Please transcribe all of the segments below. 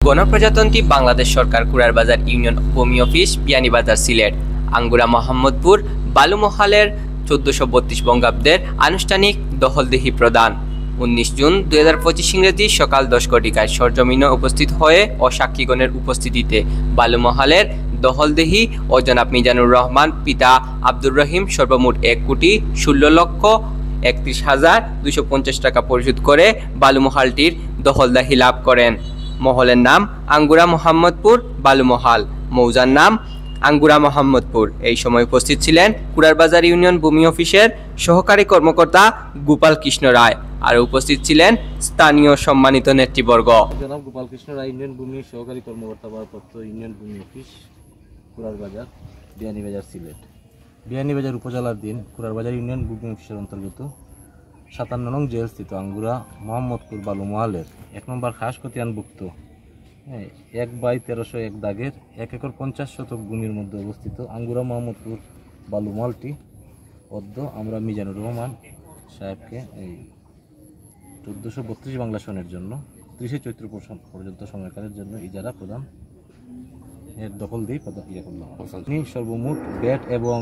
গণপ্রজাতন্ত্রী বাংলাদেশ সরকার কুড়ারবাজার ইউনিয়ন ভূমি অফিস বিয়ানীবাজার সিলেট আঙ্গুরা মোহাম্মদপুর বালুমহালের 1432 বঙ্গাব্দের আনুষ্ঠানিক দখলদেহি প্রদান 19 জুন 2025 ইংরেজি সকাল 10 ঘটিকায় সরজমিনে উপস্থিত হয়ে ও সাক্ষীগণের উপস্থিতিতে বালুমহালের দখলদেহি ও জনাব মিজানুর রহমান পিতা আব্দুর রহিম সর্বমোট 1,16,31,250 টাকা পরিশোধ করে বালুমহালটির দখলদাহি লাভ করেন। মহলের নাম আঙ্গুরা মোহাম্মদপুর বালুমহাল, মৌজার নাম আঙ্গুরা মোহাম্মদপুর। এই সময় উপস্থিত ছিলেন কুড়ারবাজার ইউনিয়ন ভূমি অফিসের সহকারী কর্মকর্তা গোপাল কৃষ্ণ রায়। আর উপস্থিত ছিলেন স্থানীয় সম্মানিত নেতৃবর্গ। জনাব গোপাল কৃষ্ণ রায়, ইউনিয়ন ভূমি সহকারী কর্মকর্তা, ভারপ্রাপ্ত ইউনিয়ন ভূমি অফিস কুড়ারবাজার বিয়ানীবাজার সিলেট। বিয়ানীবাজার উপজেলার দিন কুড়ারবাজার ইউনিয়ন ভূমি অফিসের অন্তর্গত 57 নং জেল স্থিত আঙ্গুরা মোহাম্মদপুর বালুমহালের 1 নম্বর খাস খতিয়ানভুক্ত 1/1301 দাগের 1 একর 50 শতক ভূমির মধ্যে অবস্থিত আঙ্গুরা মোহাম্মদপুর বালুমহালটি অদ্য আমরা মিজানুর রহমান সাহেবকে এই 1432 বাংলা সনের জন্য 30 চৈত্র পর্যন্ত সময়কালের জন্য ইজারা প্রদান এর দখল দিয়ে ইয়ে করলাম। সর্বমোট ব্যাট এবং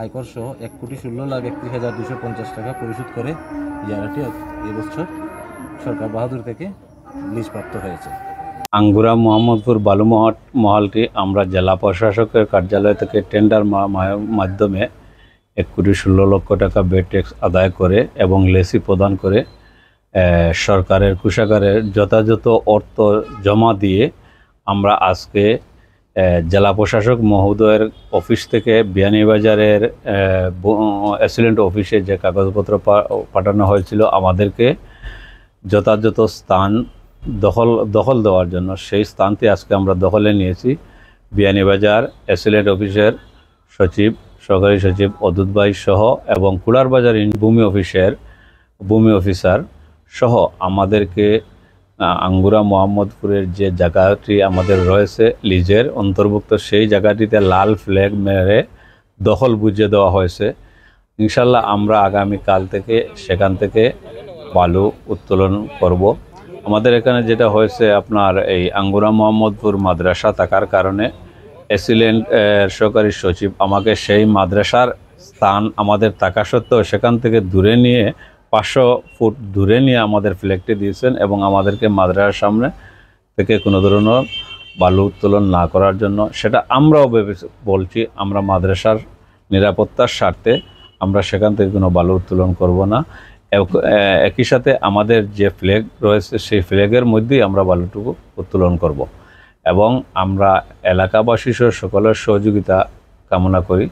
আয়কর সহ 1,16,31,250 টাকা পরিশোধ করে ইজারাটি এবছর সরকার বাহাদুর থেকে লিজ প্রাপ্ত হয়েছে। আঙ্গুরা মোহাম্মদপুর বালুমহালটি আমরা জেলা প্রশাসকের কার্যালয় থেকে টেন্ডার মাধ্যমে 1,16,00,000 টাকা ব্যাট ট্যাক্স আদায় করে এবং লেসি প্রদান করে সরকারের কোষাগারে যথাযথ অর্থ জমা দিয়ে আমরা আজকে জেলা প্রশাসক মহোদয়ের অফিস থেকে বিয়ানীবাজারের অ্যাসিলেন্ট অফিসে যে কাগজপত্র পাঠানো হয়েছিল আমাদেরকে যথাযথ স্থান দখল দেওয়ার জন্য, সেই স্থানটি আজকে আমরা দখলে নিয়েছি। বিয়ানীবাজার অ্যাসিলেন্ট অফিসের সচিব, সহকারী সচিব অদূত ভাই সহ এবং কুড়ারবাজার ভূমি অফিসের ভূমি অফিসার সহ আমাদেরকে আঙ্গুরা মোহাম্মদপুরের যে জায়গাটি আমাদের রয়েছে লিজের অন্তর্ভুক্ত, সেই জায়গাটিতে লাল ফ্ল্যাগ মেরে দখল বুঝিয়ে দেওয়া হয়েছে। ইনশাল্লাহ আমরা আগামীকাল থেকে সেখান থেকে বালু উত্তোলন করব। আমাদের এখানে যেটা হয়েছে, আপনার এই আঙ্গুরা মোহাম্মদপুর মাদ্রাসা থাকার কারণে অ্যাসিলেন্ট সহকারী সচিব আমাকে সেই মাদ্রাসার স্থান আমাদের থাকা সত্ত্বেও সেখান থেকে দূরে নিয়ে 500 ফুট দূরে নিয়ে আমাদের ফ্ল্যাগটি দিয়েছেন এবং আমাদেরকে মাদ্রাসার সামনে থেকে কোনো ধরনের বালু উত্তোলন না করার জন্য। সেটা আমরাও বলছি, আমরা মাদ্রাসার নিরাপত্তার স্বার্থে আমরা সেখান থেকে কোনো বালু উত্তোলন করব না। একই সাথে আমাদের যে ফ্ল্যাগ রয়েছে সেই ফ্ল্যাগের মধ্যেই আমরা বালুটুকু উত্তোলন করব এবং আমরা এলাকাবাসী সহ সকলের সহযোগিতা কামনা করি।